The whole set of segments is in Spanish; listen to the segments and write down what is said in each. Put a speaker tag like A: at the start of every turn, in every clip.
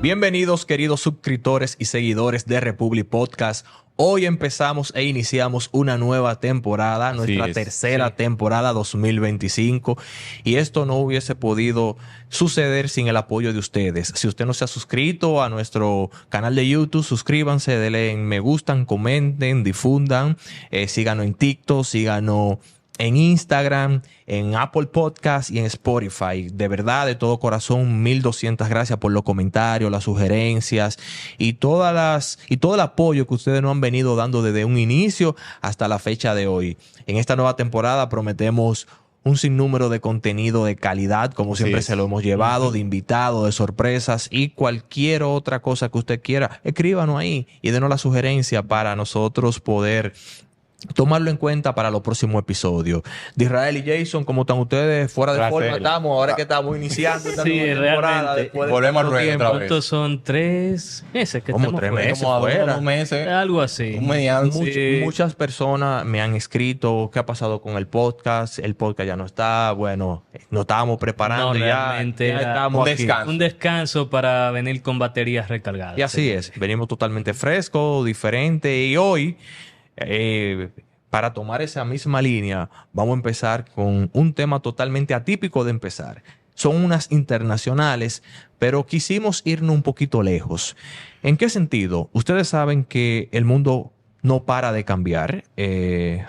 A: Bienvenidos, queridos suscriptores y seguidores de Republic Podcast. Hoy empezamos e iniciamos una nueva temporada, nuestra tercera temporada 2025. Y esto no hubiese podido suceder sin el apoyo de ustedes. Si usted no se ha suscrito a nuestro canal de YouTube, suscríbanse, denle en me gustan, comenten, difundan. Síganos en TikTok, síganos en Instagram, en Apple Podcast y en Spotify. De verdad, de todo corazón, 1200 gracias por los comentarios, las sugerencias y todo el apoyo que ustedes nos han venido dando desde un inicio hasta la fecha de hoy. En esta nueva temporada prometemos un sinnúmero de contenido de calidad, como siempre se lo hemos llevado, de invitados, de sorpresas y cualquier otra cosa que usted quiera. Escríbanos ahí y denos la sugerencia para nosotros poder tomarlo en cuenta para los próximos episodios. De Israel y Jason, ¿cómo están ustedes? Fuera de forma estamos, ahora que estamos iniciando esta nueva temporada.
B: Volvemos al ruedo otra vez.
C: Estos son 3 meses que estamos
A: 3 meses
C: fuera.
A: fuera.
B: 2 meses.
C: Algo así.
A: Muchas personas me han escrito qué ha pasado con el podcast. El podcast ya no está. Bueno, nos estábamos preparando ya estamos
C: un descanso para venir con baterías recargadas.
A: Y así es. Venimos totalmente frescos, diferente. Y hoy, para tomar esa misma línea, vamos a empezar con un tema totalmente atípico de empezar. Son unas internacionales, pero quisimos irnos un poquito lejos. ¿En qué sentido? Ustedes saben que el mundo no para de cambiar.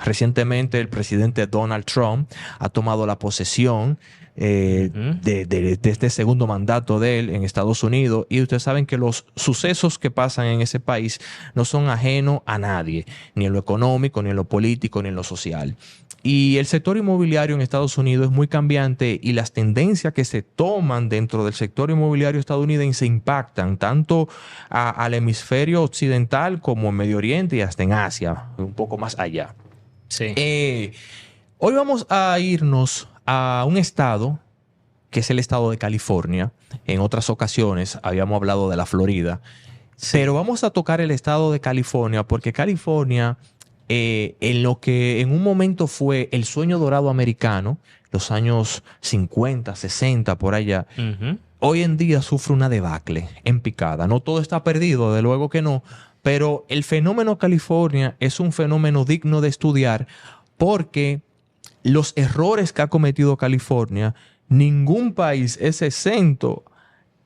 A: Recientemente el presidente Donald Trump ha tomado la posesión de este segundo mandato de él en Estados Unidos, y ustedes saben que los sucesos que pasan en ese país no son ajenos a nadie, ni en lo económico, ni en lo político, ni en lo social. Y el sector inmobiliario en Estados Unidos es muy cambiante, y las tendencias que se toman dentro del sector inmobiliario estadounidense impactan tanto al hemisferio occidental como en Medio Oriente y hasta en Asia, un poco más allá.
C: Sí.
A: Hoy vamos a irnos a un estado que es el estado de California. En otras ocasiones habíamos hablado de la Florida, pero vamos a tocar el estado de California porque California, en lo que en un momento fue el sueño dorado americano, los años 50, 60, por allá, hoy en día sufre una debacle en picada. No todo está perdido, de luego que no, pero el fenómeno California es un fenómeno digno de estudiar porque los errores que ha cometido California, ningún país es exento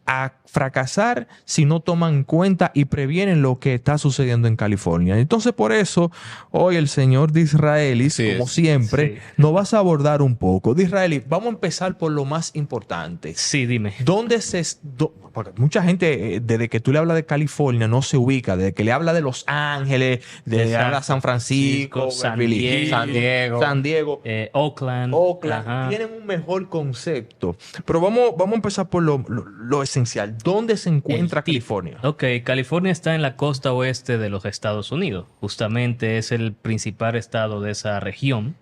A: a fracasar si no toman en cuenta y previenen lo que está sucediendo en California. Entonces, por eso, hoy el señor Disraelis, como siempre, nos vas a abordar un poco. Disraelis, vamos a empezar por lo más importante.
C: Sí, dime.
A: Porque mucha gente, desde que tú le hablas de California, no se ubica. Desde que le habla de Los Ángeles, le habla de San Francisco,
C: San Diego, Oakland.
A: Tienen un mejor concepto. Pero vamos a empezar por lo esencial. ¿Dónde se encuentra California?
C: Ok, California está en la costa oeste de los Estados Unidos. Justamente es el principal estado de esa región.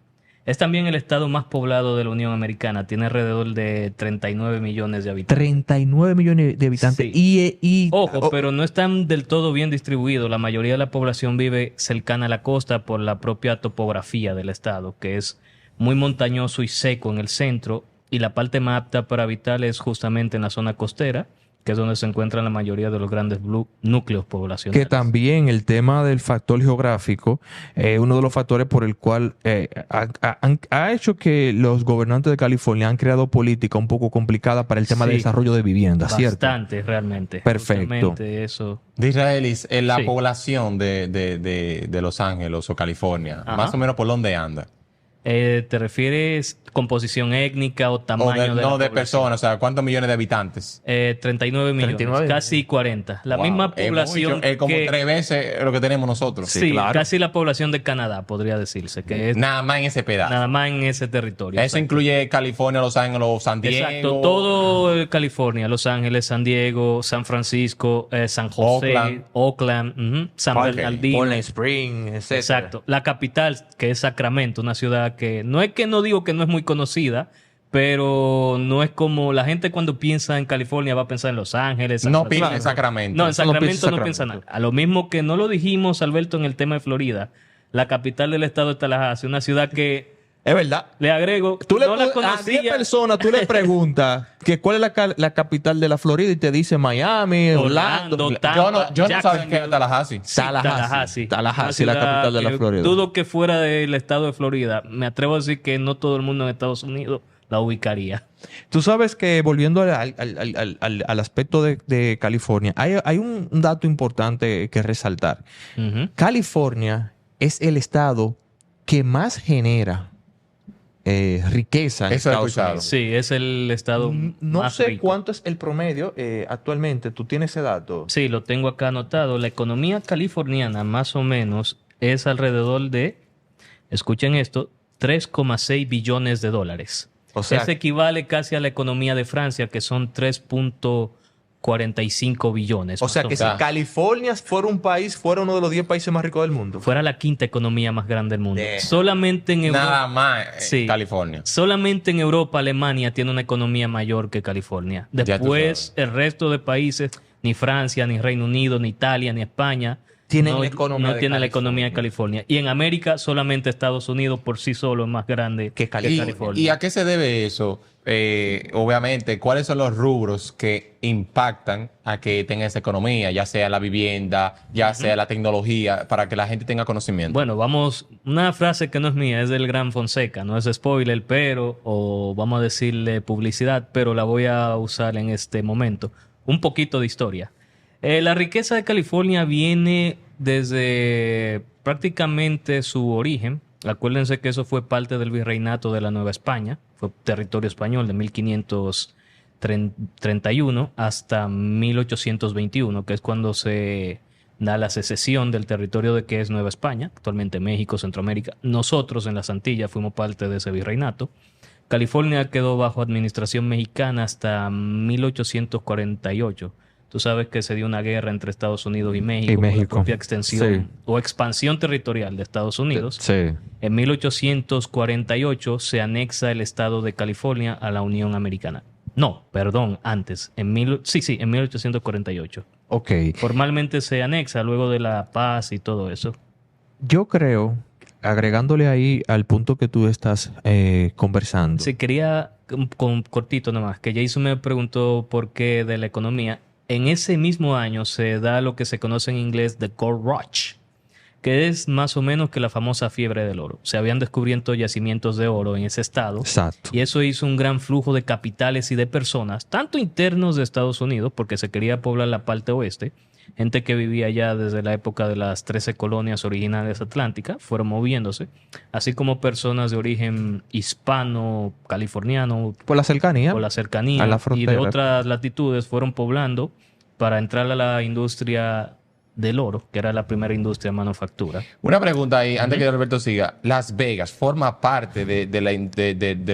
C: Es también el estado más poblado de la Unión Americana. Tiene alrededor de 39 millones de habitantes.
A: 39 millones de habitantes.
C: Sí. Ojo, pero no están del todo bien distribuidos. La mayoría de la población vive cercana a la costa por la propia topografía del estado, que es muy montañoso y seco en el centro. Y la parte más apta para habitar es justamente en la zona costera, que es donde se encuentran la mayoría de los grandes núcleos poblacionales.
A: Que también el tema del factor geográfico, uno de los factores por el cual ha hecho que los gobernantes de California han creado política un poco complicada para el tema de desarrollo de vivienda, ¿cierto?
C: Bastante, realmente.
A: Perfecto.
C: Justamente eso.
B: De Israelis, en la población de Los Ángeles o California, más o menos por dónde anda.
C: ¿Te refieres composición étnica o tamaño
B: de personas? O sea, ¿cuántos millones de habitantes?
C: 39 millones, 39. Casi 40. La misma población
B: es como 3 veces lo que tenemos nosotros.
C: Sí, claro. Casi la población de Canadá, podría decirse. Que es
B: nada más en ese pedazo.
C: Nada más en ese territorio.
B: Eso incluye California, Los Ángeles, San Diego.
C: Exacto, todo California, Los Ángeles, San Diego, San Francisco, San José, Oakland, San Bernardino.
A: Portland Spring, etc.
C: Exacto. La capital, que es Sacramento, una ciudad que no digo que no es muy conocida, pero no es como la gente cuando piensa en California va a pensar en Los Ángeles.
B: No piensa en Sacramento.
C: No, en Sacramento no piensa nada. A lo mismo que no lo dijimos, Alberto, en el tema de Florida. La capital del estado de Tallahassee, una ciudad que
A: Es verdad.
C: Le agrego,
A: No la conocía. A 10 personas tú le preguntas que cuál es la capital de la Florida y te dice Miami, Orlando.
C: Tampa,
B: yo no sabía que era Tallahassee.
A: Tallahassee, la capital de la Florida.
C: Dudo que fuera del estado de Florida. Me atrevo a decir que no todo el mundo en Estados Unidos la ubicaría.
A: Tú sabes que, volviendo al aspecto de California, hay un dato importante que resaltar. California es el estado que más genera riqueza en Estados Unidos.
C: Sí, es el estado
A: no
C: más
A: sé
C: rico.
A: cuánto es el promedio actualmente. ¿Tú tienes ese dato?
C: Sí, lo tengo acá anotado. La economía californiana más o menos es alrededor de, escuchen esto, 3,6 billones de dólares.
A: O sea,
C: eso equivale casi a la economía de Francia, que son 3,45 billones.
A: O sea, que si California fuera un país, fuera uno de los 10 países más ricos del mundo.
C: Fuera la quinta economía más grande del mundo. Solamente en Europa.
B: Nada más California.
C: Solamente en Europa, Alemania tiene una economía mayor que California. Después, el resto de países, ni Francia, ni Reino Unido, ni Italia, ni España, no tiene la economía de California. Y en América, solamente Estados Unidos por sí solo es más grande que California.
B: ¿Y a qué se debe eso? Obviamente, ¿cuáles son los rubros que impactan a que tenga esa economía? Ya sea la vivienda, ya sea la tecnología, para que la gente tenga conocimiento.
C: Bueno, una frase que no es mía, es del Gran Fonseca, no es spoiler, o vamos a decirle publicidad, pero la voy a usar en este momento. Un poquito de historia. La riqueza de California viene desde prácticamente su origen. Acuérdense que eso fue parte del virreinato de la Nueva España. Fue territorio español de 1531 hasta 1821, que es cuando se da la secesión del territorio de que es Nueva España, actualmente México, Centroamérica. Nosotros en las Antillas fuimos parte de ese virreinato. California quedó bajo administración mexicana hasta 1848. Tú sabes que se dio una guerra entre Estados Unidos y México por la propia extensión o expansión territorial de Estados Unidos.
A: Sí.
C: En 1848 se anexa el estado de California a la Unión Americana. No, perdón, antes. En 1848.
A: Ok.
C: Formalmente se anexa luego de la paz y todo eso.
A: Yo creo, agregándole ahí al punto que tú estás conversando.
C: Sí, quería, cortito nomás, que Jason me preguntó por qué de la economía. En ese mismo año se da lo que se conoce en inglés the Gold Rush, que es más o menos que la famosa fiebre del oro. Se habían descubierto yacimientos de oro en ese estado.
A: Exacto.
C: Y eso hizo un gran flujo de capitales y de personas, tanto internos de Estados Unidos, porque se quería poblar la parte oeste, gente que vivía allá desde la época de las 13 colonias originales atlánticas, fueron moviéndose, así como personas de origen hispano, californiano.
A: Por la cercanía.
C: Por la cercanía.
A: A la frontera.
C: Y de otras latitudes fueron poblando para entrar a la industria del oro, que era la primera industria de manufactura.
B: Una pregunta ahí, antes que Alberto siga. Las Vegas forma parte del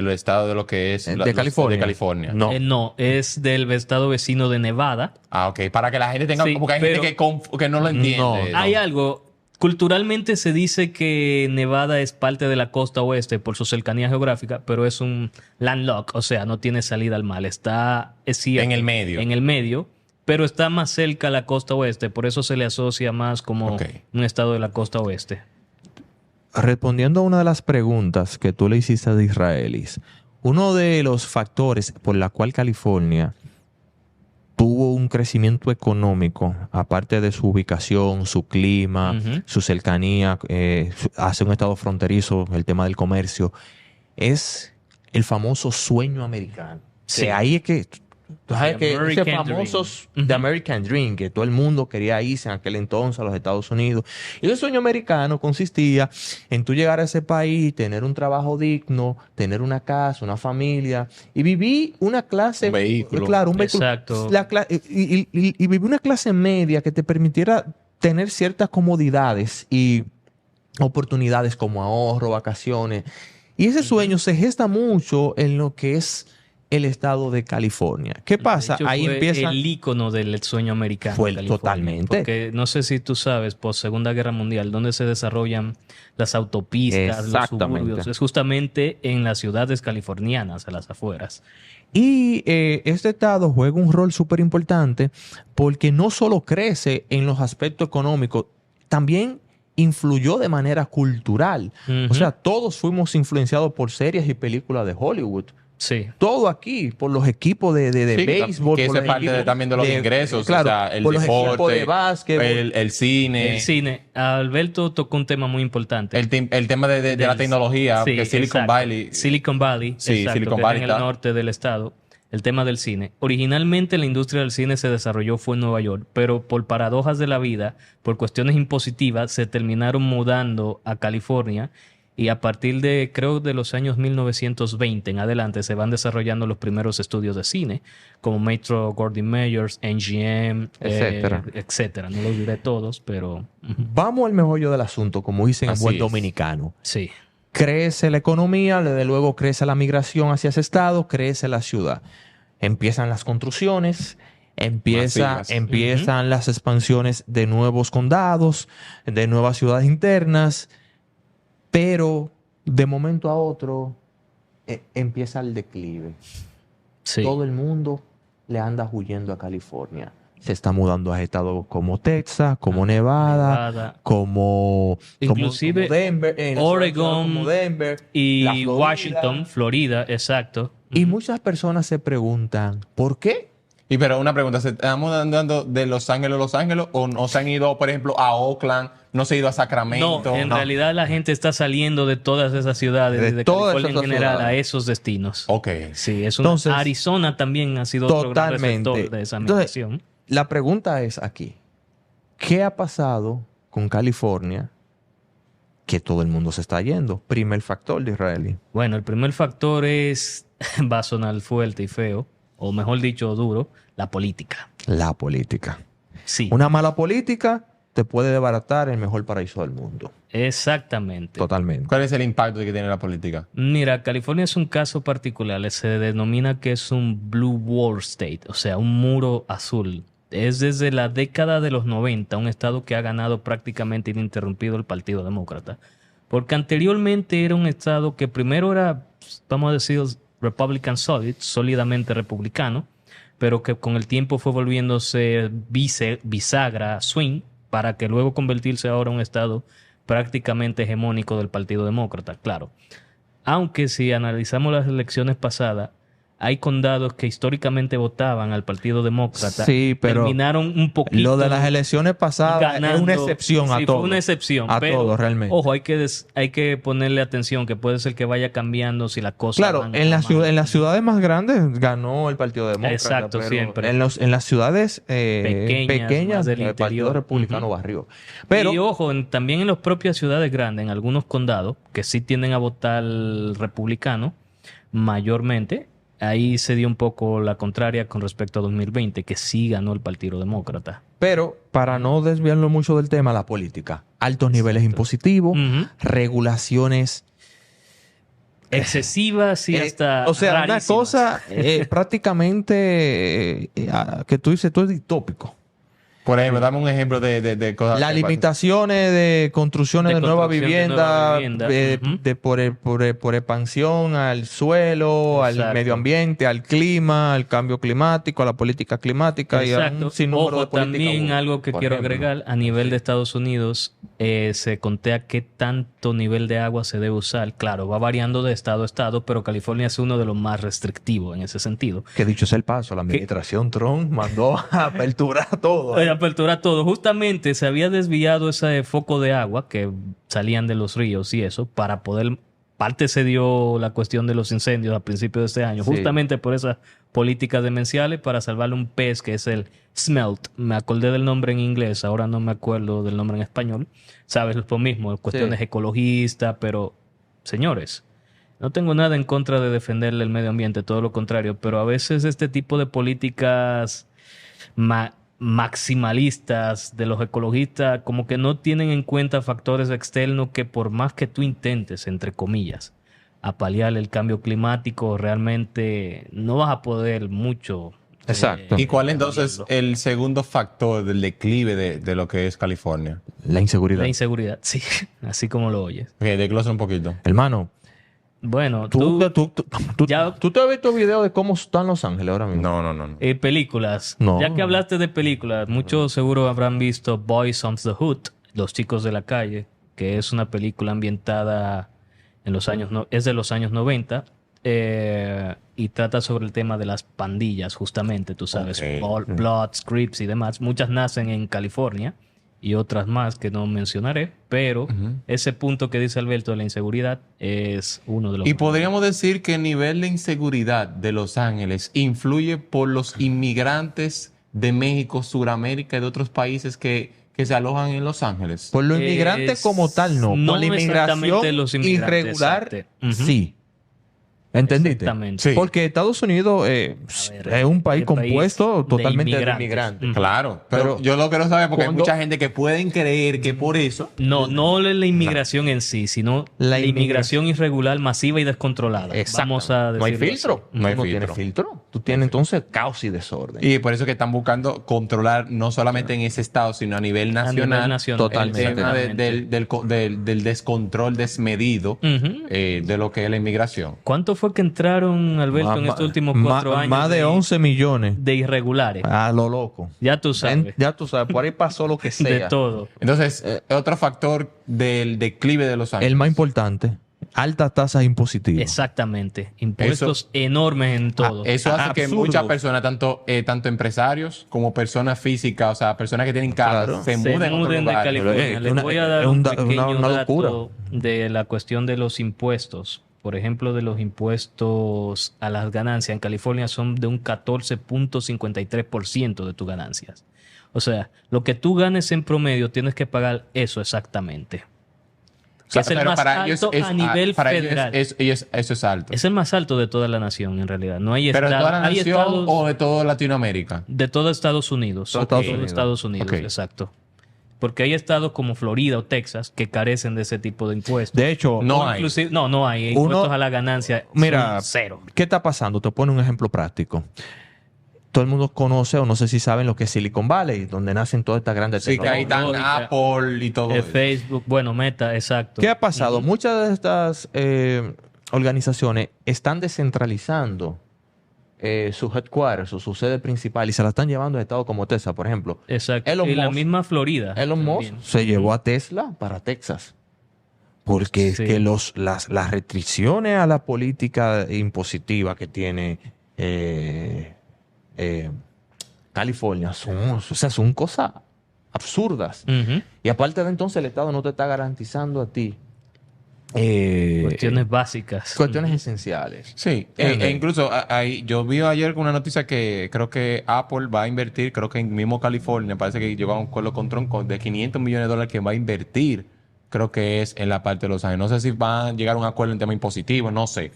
B: estado de lo que es
A: de California.
C: No, es del estado vecino de Nevada.
B: Ah, ok. Para que la gente tenga... porque hay gente que no lo entiende.
A: No.
C: Hay algo... Culturalmente se dice que Nevada es parte de la costa oeste por su cercanía geográfica, pero es un landlocked, o sea, no tiene salida al mar. Es cierto,
B: en el medio.
C: En el medio, pero está más cerca a la costa oeste, por eso se le asocia más como un estado de la costa oeste.
A: Respondiendo a una de las preguntas que tú le hiciste a Israelis, uno de los factores por la cual California tuvo un crecimiento económico, aparte de su ubicación, su clima, su cercanía, hacia un estado fronterizo, el tema del comercio, es el famoso sueño americano.
C: Sí.
A: Que ahí es que... Tú sabes que ese famoso The American Dream, que todo el mundo quería irse en aquel entonces a los Estados Unidos. Y ese sueño americano consistía en tú llegar a ese país, tener un trabajo digno, tener una casa, una familia y vivir una clase...
B: Un vehículo.
A: Claro, un vehículo.
C: Exacto.
A: Y vivir una clase media que te permitiera tener ciertas comodidades y oportunidades como ahorro, vacaciones. Y ese sueño se gesta mucho en lo que es el estado de California. ¿Qué pasa?
C: De hecho,
A: ahí
C: fue
A: empieza...
C: el ícono del sueño americano.
A: Fue
C: California,
A: totalmente.
C: Porque no sé si tú sabes, post Segunda Guerra Mundial, donde se desarrollan las autopistas, los suburbios, es justamente en las ciudades californianas, a las afueras.
A: Y este estado juega un rol súper importante porque no solo crece en los aspectos económicos, también influyó de manera cultural.
C: Ujú.
A: O sea, todos fuimos influenciados por series y películas de Hollywood.
C: Sí.
A: Todo aquí, por los equipos de
B: Sí,
A: béisbol.
B: que
A: por
B: eso es
A: los
B: parte
A: equipos
B: también de los ingresos,
A: claro,
B: o sea, el
A: por los equipos
B: deporte,
A: de básquetbol.
B: el cine,
C: El cine. Alberto tocó un tema muy importante.
B: el tema de la tecnología,
C: Sí,
B: que Silicon
C: exacto.
B: Valley.
C: Silicon Valley,
B: Sí,
C: exacto,
B: Silicon
C: que
B: Valley
C: está en
B: está.
C: el norte del estado. El tema del cine. Originalmente la industria del cine se desarrolló fue en Nueva York, pero por paradojas de la vida, por cuestiones impositivas, se terminaron mudando a California y a partir de, creo, de los años 1920 en adelante se van desarrollando los primeros estudios de cine, como Metro Goldwyn Mayers, MGM,
A: Etcétera.
C: etcétera. No los diré todos, pero
A: Vamos al meollo del asunto, como dicen en
B: Así
A: buen
B: es.
A: dominicano.
C: sí.
A: Crece la economía, desde luego crece la migración hacia ese estado, crece la ciudad. Empiezan las construcciones,
B: Masivas.
A: empiezan las expansiones de nuevos condados, de nuevas ciudades internas, pero de momento a otro empieza el declive.
C: Sí.
A: Todo el mundo le anda huyendo a California. Se está mudando a estados como Texas, como Nevada,
C: Nevada.
A: como
C: Inclusive
A: como Denver, en las
C: Oregon
A: ciudades como Denver, la
C: Y
A: Florida.
C: Washington, Florida, exacto.
A: Y muchas personas se preguntan, ¿por qué?
B: Y pero una pregunta, ¿se estamos andando de Los Ángeles a Los Ángeles o no se han ido, por ejemplo, a Oakland, no se ha ido a Sacramento?
C: No, en realidad la gente está saliendo de todas esas ciudades,
A: De
C: de
A: todas
C: California en
A: esas
C: general,
A: ciudades.
C: a esos destinos.
B: Ok.
C: Sí, es
A: Entonces,
C: Arizona también ha sido otro gran
A: Totalmente.
C: receptor de esa
A: Entonces,
C: migración.
A: la pregunta es aquí, ¿qué ha pasado con California que todo el mundo se está yendo? Primer factor de Israeli.
C: Bueno, el primer factor es, va a sonar fuerte y feo, o mejor dicho, duro, la política.
A: La política.
C: Sí,
A: Una mala política te puede desbaratar el mejor paraíso del mundo.
C: exactamente.
A: Totalmente.
B: ¿Cuál es el impacto que tiene la política?
C: Mira, California es un caso particular. Se denomina que es un Blue Wall State, o sea, un muro azul. Es desde la década de los 90 un estado que ha ganado prácticamente ininterrumpido el Partido Demócrata. Porque anteriormente era un estado que primero era, vamos a decir, Republican solid, sólidamente republicano, pero que con el tiempo fue volviéndose bisagra, swing, para que luego convertirse ahora en un estado prácticamente hegemónico del Partido Demócrata, claro. Aunque si analizamos las elecciones pasadas, hay condados que históricamente votaban al Partido Demócrata.
A: Sí, pero
C: terminaron un poquito
A: Lo de las elecciones pasadas es
C: ganando.
A: una excepción a
C: Sí,
A: todo.
C: fue una excepción.
A: A
C: pero,
A: todo, realmente.
C: Ojo, hay que ponerle atención, que puede ser que vaya cambiando si la cosa
A: Claro,
C: van
A: en,
C: a mal.
A: en las ciudades más grandes ganó el Partido Demócrata.
C: Exacto,
A: pero
C: siempre.
A: En las ciudades
C: Pequeñas,
A: pequeñas
C: más del
A: el Partido
C: interior.
A: Republicano
C: Ujú.
A: barrió. Pero
C: Y ojo, también en las propias ciudades grandes, en algunos condados, que sí tienden a votar republicano, mayormente, ahí se dio un poco la contraria con respecto a 2020, que sí ganó el Partido Demócrata.
A: Pero para no desviarlo mucho del tema, la política. Altos niveles impositivos,
C: Ujú.
A: regulaciones.
C: Excesivas y hasta
A: O sea, una
C: rarísimas.
A: cosa prácticamente que tú dices, tú es distópico.
B: Por ejemplo, dame un ejemplo de cosas.
A: Las
B: que pasan.
A: limitaciones de construcciones
C: De
A: de nueva
C: construcción de
A: vivienda,
C: nueva vivienda. Ujú.
A: por expansión al suelo, al
C: Exacto.
A: medio ambiente, al clima, al cambio climático, a la política climática y a
C: Exacto.
A: un sinnúmero
C: Ojo,
A: de políticas.
C: también algo que
B: por
C: quiero
B: ejemplo.
C: agregar, a nivel de Estados Unidos, se contea qué tanto nivel de agua se debe usar. Claro, va variando de estado a estado, pero California es uno de los más restrictivos en ese sentido.
A: Que dicho sea el paso, la administración Trump mandó a aperturar todo.
C: Apertura todo. Justamente se había desviado ese foco de agua que salían de los ríos y eso para poder... Parte se dio la cuestión de los incendios a principios de este año,
A: Sí.
C: justamente por esas políticas demenciales para salvarle un pez que es el smelt. Me acordé del nombre en inglés, ahora no me acuerdo del nombre en español. Sabes, lo mismo, cuestiones
A: Sí.
C: ecologistas, pero señores, no tengo nada en contra de defenderle el medio ambiente, todo lo contrario, pero a veces este tipo de políticas maximalistas de los ecologistas como que no tienen en cuenta factores externos que por más que tú intentes, entre comillas, a paliar el cambio climático, realmente no vas a poder mucho.
A: Exacto.
B: ¿Y cuál entonces el segundo factor del declive de lo que es California?
A: La inseguridad.
C: La inseguridad, sí, así como lo oyes.
B: Ok, desglosa un poquito.
A: Hermano,
C: Bueno,
A: tú
C: ya-
A: te has visto videos de cómo están Los Ángeles ahora mismo.
B: No.
C: películas.
A: No.
C: Ya que hablaste de películas, muchos seguro habrán visto Boys on the Hood, Los chicos de la calle, que es una película ambientada en los años... es de los años 90 y trata sobre el tema de las pandillas, justamente, tú sabes. Bloods, Crips y demás. Muchas nacen en California y otras más que no mencionaré, pero ese punto que dice Alberto de la inseguridad es uno de los...
B: Y podríamos decir que el nivel de inseguridad de Los Ángeles influye por los inmigrantes de México, Suramérica y de otros países que se alojan en Los Ángeles.
A: Por los inmigrantes como tal, no.
C: No
A: Por la inmigración
C: los inmigrantes,
A: irregular,
C: exacto.
A: sí. ¿Entendiste?
C: Exactamente.
A: Sí. Porque Estados Unidos es un país compuesto totalmente de
C: inmigrantes.
A: inmigrantes.
B: Claro, pero yo lo quiero saber porque hay
A: cuando-
B: mucha gente que pueden creer que por eso...
C: No la inmigración en sí, sino la inmigración irregular, masiva y descontrolada.
A: Exacto.
C: Vamos a
A: no hay
C: decirlo
A: filtro.
C: así.
B: No hay
A: No
B: filtro.
A: tiene filtro. Tú tienes entonces caos y desorden.
B: Y por eso que están buscando controlar no solamente en ese estado, sino a nivel nacional,
C: nivel nacional,
A: totalmente.
B: el tema
C: exactamente.
B: del descontrol desmedido de lo que es la inmigración.
C: ¿Cuánto fue que entraron, Alberto, en estos últimos 4 años?
A: Más de 11 millones.
C: de irregulares.
A: A lo loco.
C: Ya tú sabes.
A: Ya tú sabes, por ahí pasó lo que sea.
C: De todo.
B: Entonces, otro factor del declive de Los Ángeles.
A: El más importante, altas tasas impositivas.
C: Exactamente. Impuestos enormes en todo.
B: Eso hace que
A: Absurdo.
B: muchas personas, tanto empresarios como personas físicas, o sea, personas que tienen casa,
A: Claro.
B: se
C: Se
B: muden a otro
C: muden de
B: lugar.
C: California. Les voy a dar
A: es
C: un
A: una
C: pequeño
A: locura.
C: dato de la cuestión de los impuestos. Por ejemplo, de los impuestos a las ganancias en California son de un 14.53% de tus ganancias. O sea, lo que tú ganes en promedio tienes que pagar eso exactamente.
B: O sea,
C: Es el
B: pero
C: más
B: para ellos
C: alto a nivel
B: para ellos
C: federal.
B: eso es alto.
C: Es el más alto de toda la nación, en realidad. No hay
B: ¿Pero de toda la
C: hay
B: nación
C: estados
B: o de toda Latinoamérica?
C: de todo Estados Unidos.
A: Todo Estados
C: Todo
A: Unidos.
C: Estados Unidos,
B: Ok.
C: exacto. Porque hay estados como Florida o Texas que carecen de ese tipo de impuestos.
A: De hecho,
B: No
C: O
B: hay.
C: inclusive- no hay.
A: Uno-
C: Impuestos a la ganancia
A: mira,
C: son cero.
A: ¿qué está pasando? Te pongo un ejemplo práctico. Todo el mundo conoce, o no sé si saben, lo que es Silicon Valley, donde nacen todas estas grandes
B: Sí, que ahí
A: tecnologías.
B: están Apple y todo eso.
C: Facebook, bueno, Meta, exacto.
A: ¿Qué ha pasado? Muchas de estas organizaciones están descentralizando sus headquarters o su sede principal y se la están llevando a estados como Texas, por ejemplo.
C: Exacto.
A: Elon
C: y la
A: Musk-
C: misma Florida.
A: Elon Musk
C: también.
A: se llevó a Tesla para Texas. Porque
C: Sí.
A: es que las restricciones a la política impositiva que tiene California son cosas absurdas.
C: Ujú.
A: Y aparte de entonces, el Estado no te está garantizando a ti
C: Cuestiones básicas.
A: cuestiones esenciales.
B: Sí,
A: ¿Entiendes?
B: incluso ahí, yo vi ayer una noticia que creo que Apple va a invertir, creo que en mismo California, parece que llegó a un acuerdo con Trump de $500 millones que va a invertir, creo que es en la parte de Los Ángeles. No sé si va a llegar a un acuerdo en tema impositivo, no sé.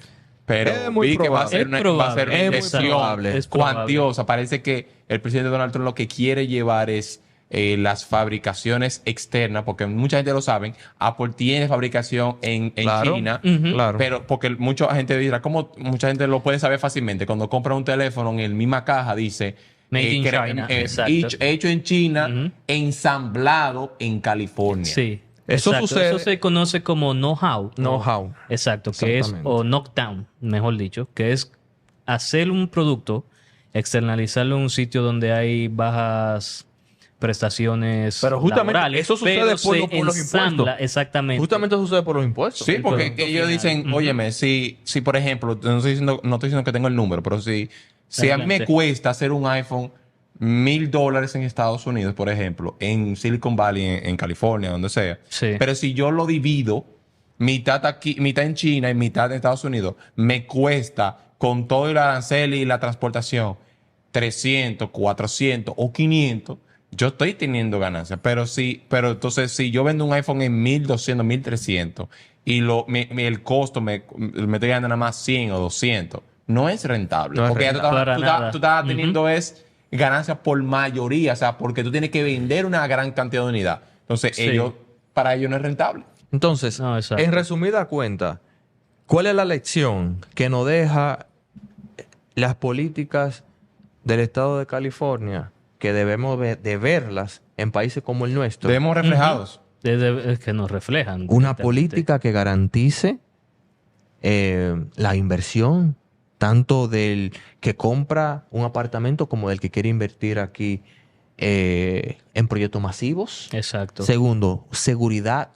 B: Pero
A: Es muy
B: vi que va a ser
A: probable.
B: va a ser una
A: Es muy
B: inversión
A: probable.
C: Es probable.
B: cuantiosa. Parece que el presidente Donald Trump lo que quiere llevar es las fabricaciones externas, porque mucha gente lo sabe, Apple tiene fabricación en
A: Claro.
B: China,
C: Ujú.
A: Claro.
B: pero porque mucha gente dirá, ¿cómo mucha gente lo puede saber fácilmente? Cuando compra un teléfono en la misma caja dice
C: Made in China, exacto.
B: hecho en China,
C: Ujú.
B: ensamblado en California.
C: Sí.
A: Eso
C: exacto.
A: sucede-
C: Eso se conoce como know-how.
A: Know-how.
C: Exacto, que es,
A: Exactamente.
C: o knockdown, mejor dicho, que es hacer un producto, externalizarlo en un sitio donde hay bajas prestaciones
A: Pero justamente
C: laborales,
A: eso sucede
C: pero
A: por
C: se
A: los
C: ensambla,
A: impuestos.
C: exactamente.
A: Justamente sucede por los impuestos.
B: Sí,
C: El
B: porque
C: producto
B: ellos
C: final.
B: dicen,
C: Ujú.
B: óyeme, si por ejemplo, no estoy diciendo que tengo el número, pero si a mí me
C: Adelante.
B: cuesta hacer un iPhone $1,000 en Estados Unidos, por ejemplo, en Silicon Valley, en California, donde sea,
C: Sí.
B: pero si yo lo divido, mitad aquí, mitad en China y mitad en Estados Unidos, me cuesta con todo el arancel y la transportación 300, 400 o 500, yo estoy teniendo ganancias. Pero entonces, si yo vendo un iPhone en 1,200, 1,300 y el costo me estoy ganando nada más 100 o 200, no es rentable.
A: No es
B: porque ya
A: rentable.
C: Para nada.
B: tú estás teniendo es ganancias por mayoría, o sea, porque tú tienes que vender una gran cantidad de unidad. Entonces,
C: Sí.
B: para ellos no es rentable.
A: Entonces,
C: No, exacto.
A: en resumida cuenta, ¿cuál es la lección que nos deja las políticas del estado de California que debemos de verlas en países como el nuestro?
B: Debemos reflejados.
C: Es que nos reflejan.
A: Una
C: directamente.
A: política que garantice la inversión, tanto del que compra un apartamento como del que quiere invertir aquí en proyectos masivos.
C: Exacto.
A: Segundo, seguridad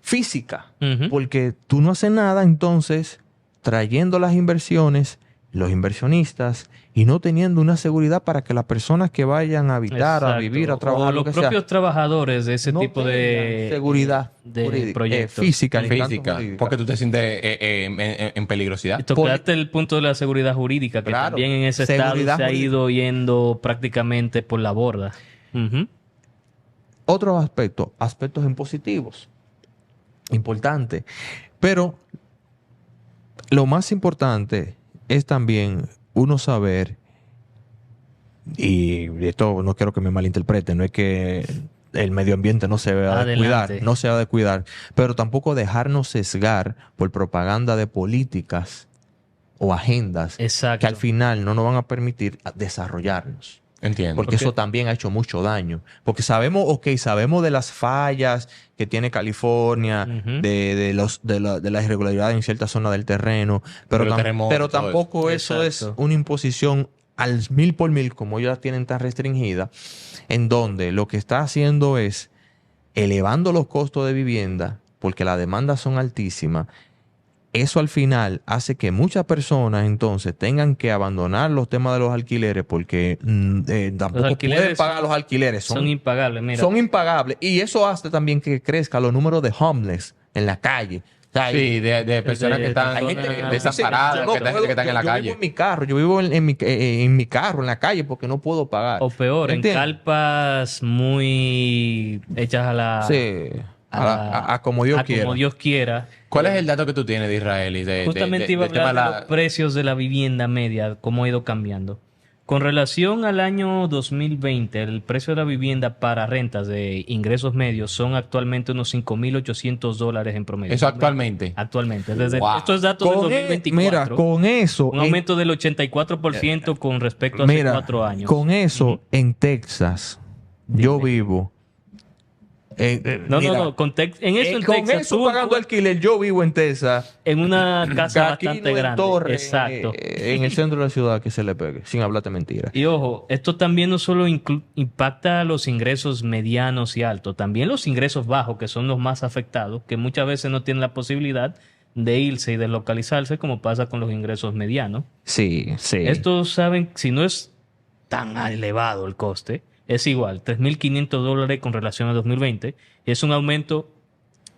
A: física.
C: Ujú.
A: Porque tú no haces nada, entonces, trayendo las inversiones, los inversionistas, y no teniendo una seguridad para que las personas que vayan a habitar, a
C: Exacto.
A: vivir, a
C: O
A: trabajar, lo
C: los
A: que sea,
C: propios trabajadores de ese
A: no
C: tipo de
A: tengan seguridad
C: de
A: jurídica,
C: proyectos.
A: física, ni tanto
B: Física.
A: jurídica.
B: Porque tú te sientes en peligrosidad.
C: Y tocaste el punto de la seguridad jurídica, que
A: Claro.
C: también en ese estado
A: Seguridad
C: se ha
A: jurídica.
C: ido yendo prácticamente por la borda. Ujú.
A: Otros aspectos en positivos, importante. Pero lo más importante es también uno saber, y esto no quiero que me malinterpreten, no es que el medio ambiente no se deba de cuidar,
C: Adelante.
A: no se debe de cuidar, pero tampoco dejarnos sesgar por propaganda de políticas o agendas
C: Exacto.
A: que al final no nos van a permitir desarrollarnos.
B: Entiendo.
A: Porque eso también ha hecho mucho daño. Porque sabemos de las fallas que tiene California,
C: Ujú.
A: de la irregularidad en ciertas zonas del terreno, pero,
B: Pero terremotos,
A: pero
B: todo
A: tampoco eso es
C: Exacto.
A: una imposición al 1000 por 1000, como ellos la tienen tan restringida, en donde lo que está haciendo es elevando los costos de vivienda, porque las demandas son altísimas. Eso al final hace que muchas personas entonces tengan que abandonar los temas de los alquileres porque tampoco
C: alquileres
A: pueden pagar los alquileres.
C: Son impagables, mira.
A: Son impagables. Y eso hace también que crezcan los números de homeless en la calle. O sea,
B: Sí, de personas
C: de
B: que están
C: personas-
B: desamparadas,
A: yo no
B: que
A: puedo-
B: gente que están en la
A: yo
B: calle.
A: vivo en mi carro, yo vivo en mi carro, en la calle, porque no puedo pagar.
C: O peor, en
A: ¿Entiendes?
C: carpas muy hechas a la...
A: Sí. A como Dios quiera.
C: Como Dios quiera.
B: ¿Cuál es el dato que tú tienes de Israel? Y
C: Justamente iba a
B: del tema
C: hablar de
B: de
C: los precios de la vivienda media, cómo ha ido cambiando. Con relación al año 2020, el precio de la vivienda para rentas de ingresos medios son actualmente unos $5,800 en promedio.
B: Eso actualmente.
C: Actualmente.
B: Wow.
C: Esto es datos de 2024.
A: Mira, con eso.
C: Un aumento del 84% con respecto a hace 4 años.
A: Con eso, en Texas, yo vivo.
C: No,
A: mira,
C: en eso en
A: con
C: Texas,
A: eso
C: tú
A: pagando alquiler, yo vivo en Texas.
C: en una casa
A: Aquí
C: bastante
A: no hay
C: grande.
A: torre,
C: Exacto.
A: en el centro de la ciudad que se le pegue, sin hablarte mentira.
C: Y ojo, esto también no solo impacta a los ingresos medianos y altos, también los ingresos bajos, que son los más afectados, que muchas veces no tienen la posibilidad de irse y deslocalizarse, como pasa con los ingresos medianos.
A: Sí, sí.
C: Estos saben, si no es tan elevado el coste, es igual, $3,500 con relación a 2020. Es un aumento,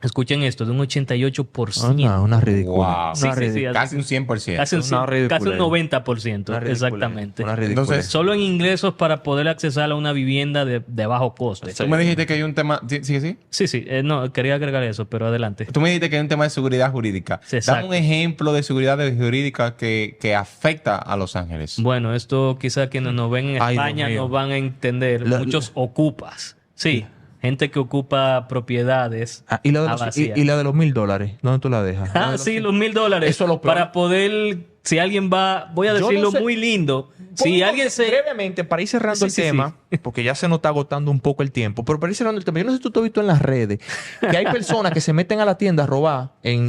C: escuchen esto, de un 88%.
A: Una ridícula.
B: Wow.
C: Sí,
A: Una
C: sí, sí,
A: ridícula.
B: Casi un 100%.
C: Casi un,
A: Una ridícula.
C: casi un 90%,
A: Una ridícula.
C: exactamente.
A: Una ridícula.
B: Entonces,
C: Solo en ingresos para poder accesar a una vivienda de bajo coste.
B: Tú me dijiste que hay un tema... ¿Sí?
C: Sí, no, quería agregar eso, pero adelante.
B: Tú me dijiste que hay un tema de seguridad jurídica.
C: Sí, exacto.
B: Dame un ejemplo de seguridad jurídica que afecta a Los Ángeles.
C: Bueno, esto quizá quienes nos ven en
A: Ay, Dios
C: España
A: mío.
C: no van a entender.
A: La-
C: Muchos ocupas. Sí, gente que ocupa propiedades
A: Ah, y la de
C: a
A: los,
C: vacía.
A: y la de los $1,000, ¿dónde tú la dejas? La de los-
C: Sí, los $1,000.
A: Eso es lo peor.
C: Para poder, si alguien va, voy a
A: Yo
C: decirlo
A: no sé-
C: muy lindo. Si alguien se...
A: Brevemente, para ir cerrando
C: Sí,
A: el
C: sí,
A: tema, porque ya se nos está agotando un poco el tiempo, pero para ir cerrando el tema, yo no sé si tú has visto en las redes que hay personas que se meten a la tienda a robar en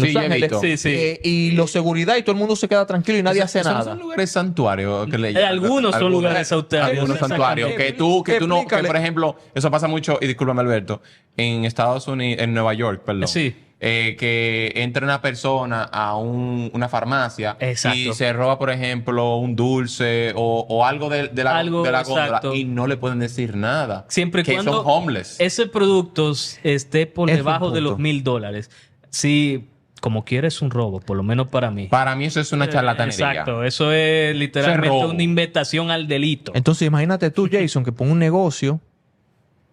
A: Los
B: Sí, he
A: Ángeles
B: visto.
C: Sí, sí.
A: y los seguridad y todo el mundo se queda tranquilo y nadie hace
B: Esos
A: nada.
B: son lugares santuarios que le llaman.
C: Algunos son lugares santuarios.
B: Algunos santuarios. Que tú no... Que,
A: Explícale.
B: por ejemplo, eso pasa mucho, y discúlpame Alberto, en Estados Unidos, en Nueva York, perdón.
C: Sí.
B: Que entra una persona a una farmacia
C: Exacto.
B: y se roba, por ejemplo, un dulce o algo de la
C: Algo,
B: góndola
C: exacto.
B: y no le pueden decir nada.
C: Siempre y
B: que
C: cuando
B: son homeless.
C: ese producto esté por
A: Es un
C: debajo de los
A: punto.
C: $1,000. Si, como quiera, es un robo, por lo menos para mí.
B: Para mí eso es una charlatanería.
C: Exacto, eso es literalmente
B: robo.
C: una invitación al delito.
A: Entonces, imagínate tú, Jason, que ponga un negocio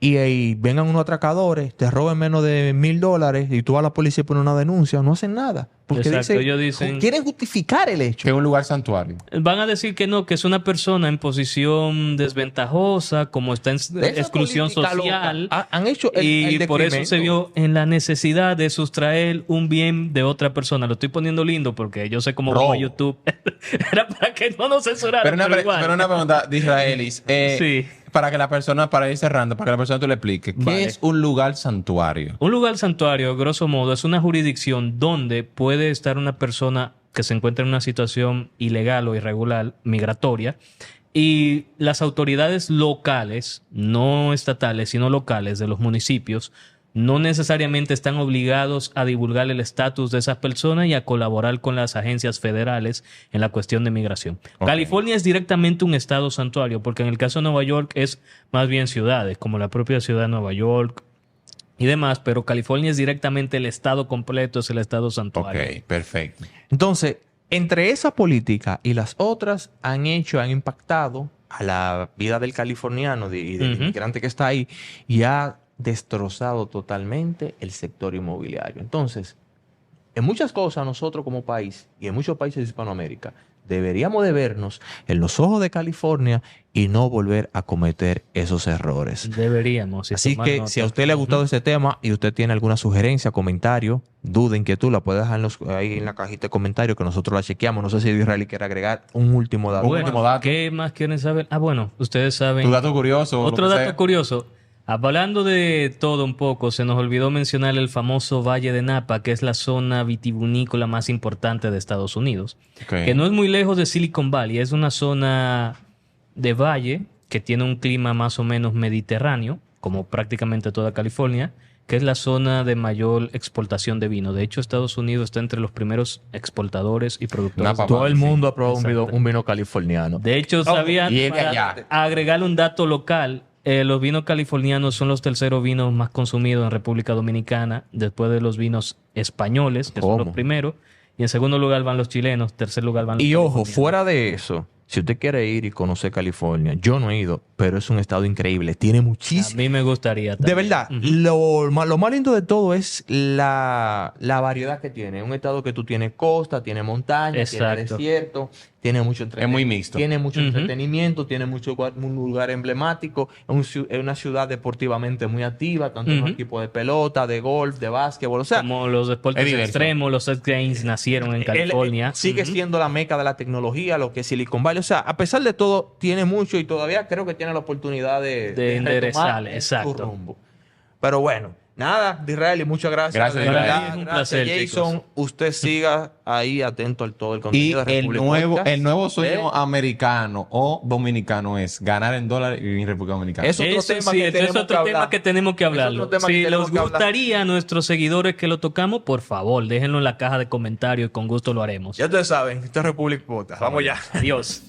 A: y vengan unos atracadores, te roben menos de $1,000 y tú vas a la policía y pones una denuncia, no hacen nada. Porque
C: Exacto, ellos dicen-
A: quieren justificar el hecho.
B: Que es un lugar santuario.
C: Van a decir que no, que es una persona en posición desventajosa, como está en
A: De esa
C: exclusión
A: política
C: social.
A: loca, han hecho
C: Y
A: el
C: por eso se
A: decremento.
C: vio en la necesidad de sustraer un bien de otra persona. Lo estoy poniendo lindo porque yo sé cómo
B: Robo.
C: va YouTube. Era para que no nos censuraran.
B: Pero una pregunta de Israelis.
C: Sí.
B: Para que la persona, para ir cerrando, para que la persona tú le explique, ¿qué
C: Vale.
B: es un lugar santuario?
C: Un lugar santuario, grosso modo, es una jurisdicción donde puede estar una persona que se encuentra en una situación ilegal o irregular, migratoria, Y las autoridades locales, no estatales, sino locales de los municipios, no necesariamente están obligados a divulgar el estatus de esas personas y a colaborar con las agencias federales en la cuestión de migración.
B: Ok.
C: California es directamente un estado santuario, porque en el caso de Nueva York es más bien ciudades, como la propia ciudad de Nueva York y demás, pero California es directamente el estado completo, es el estado santuario.
B: Ok, perfecto.
A: Entonces, entre esa política y las otras han impactado a la vida del californiano y del inmigrante que está ahí y ha destrozado totalmente el sector inmobiliario. Entonces, en muchas cosas nosotros como país y en muchos países de Hispanoamérica deberíamos de vernos en los ojos de California y no volver a cometer esos errores.
C: Deberíamos. y
A: Así
C: tomar
A: que
C: nota.
A: si a usted le ha gustado este tema y usted tiene alguna sugerencia, comentario, duda, inquietud, la puede dejar ahí en la cajita de comentarios que nosotros la chequeamos. No sé si Israel quiere agregar un último dato.
C: Bueno,
B: último dato.
C: ¿qué más quieren saber? Bueno, ustedes saben.
B: Tu dato curioso.
C: Otro
B: lo que
C: dato
B: sea.
C: curioso. Hablando de todo un poco, se nos olvidó mencionar el famoso Valle de Napa, que es la zona vitivinícola más importante de Estados Unidos,
B: Ok.
C: que no es muy lejos de Silicon Valley. Es una zona de valle que tiene un clima más o menos mediterráneo, como prácticamente toda California, que es la zona de mayor exportación de vino. De hecho, Estados Unidos está entre los primeros exportadores y productores.
B: Napa,
C: de
A: Todo el
B: sí,
A: mundo ha probado
C: exacto.
A: un vino californiano.
C: De hecho, sabían,
B: y es de
C: para
B: allá.
C: agregarle un dato local, los vinos californianos son los terceros vinos más consumidos en República Dominicana, después de los vinos españoles, que son
A: ¿Cómo?
C: los primeros, y en segundo lugar van los chilenos, tercer lugar van los
A: Y ojo,
C: californianos.
A: fuera de eso, si usted quiere ir y conocer California, yo no he ido, pero es un estado increíble. Tiene
C: A
A: muchísimo.
C: mí me gustaría
A: De
C: también.
A: verdad, lo más lindo de todo es la variedad que tiene. Un estado que tú tienes costa, tiene montaña, tiene
C: Exacto.
A: desierto, tiene mucho
B: muy mixto.
A: Tiene mucho
C: Ujú.
A: entretenimiento, tiene un lugar emblemático, es una ciudad deportivamente muy activa, tanto en los
C: Ujú.
A: equipos de pelota, de golf, de básquetbol. O sea,
C: Como los deportes
B: es diverso.
C: extremos, los X Games nacieron en California.
A: sigue
C: Ujú.
A: siendo la meca de la tecnología, lo que es Silicon Valley. O sea, a pesar de todo, tiene mucho y todavía creo que tiene la oportunidad de
C: enderezar,
A: retomar
C: exacto.
A: su rumbo. Pero bueno, nada, Disraeli, muchas gracias.
B: Gracias,
A: De verdad,
C: Disraeli. Es un
A: gracias,
C: placer,
A: Jason.
C: chicos.
A: Usted siga ahí atento a todo el
B: Y
A: contenido de
B: el
A: Republic
B: nuevo,
A: Podcast.
B: el nuevo sueño
A: ¿Eh?
B: americano o dominicano es ganar en dólares y en República Dominicana.
A: Eso es otro tema que
C: es
A: tenemos
C: otro
A: que
C: tema
A: hablar.
C: que tenemos que
A: Es otro
C: hablarlo.
A: tema que
C: Si
A: tenemos
C: les
A: que hablar.
C: gustaría a nuestros seguidores que lo tocamos, por favor, déjenlo en la caja de comentarios y con gusto lo haremos.
A: Ya ustedes saben, esto es Republic Podcast. Vamos ya.
C: Adiós.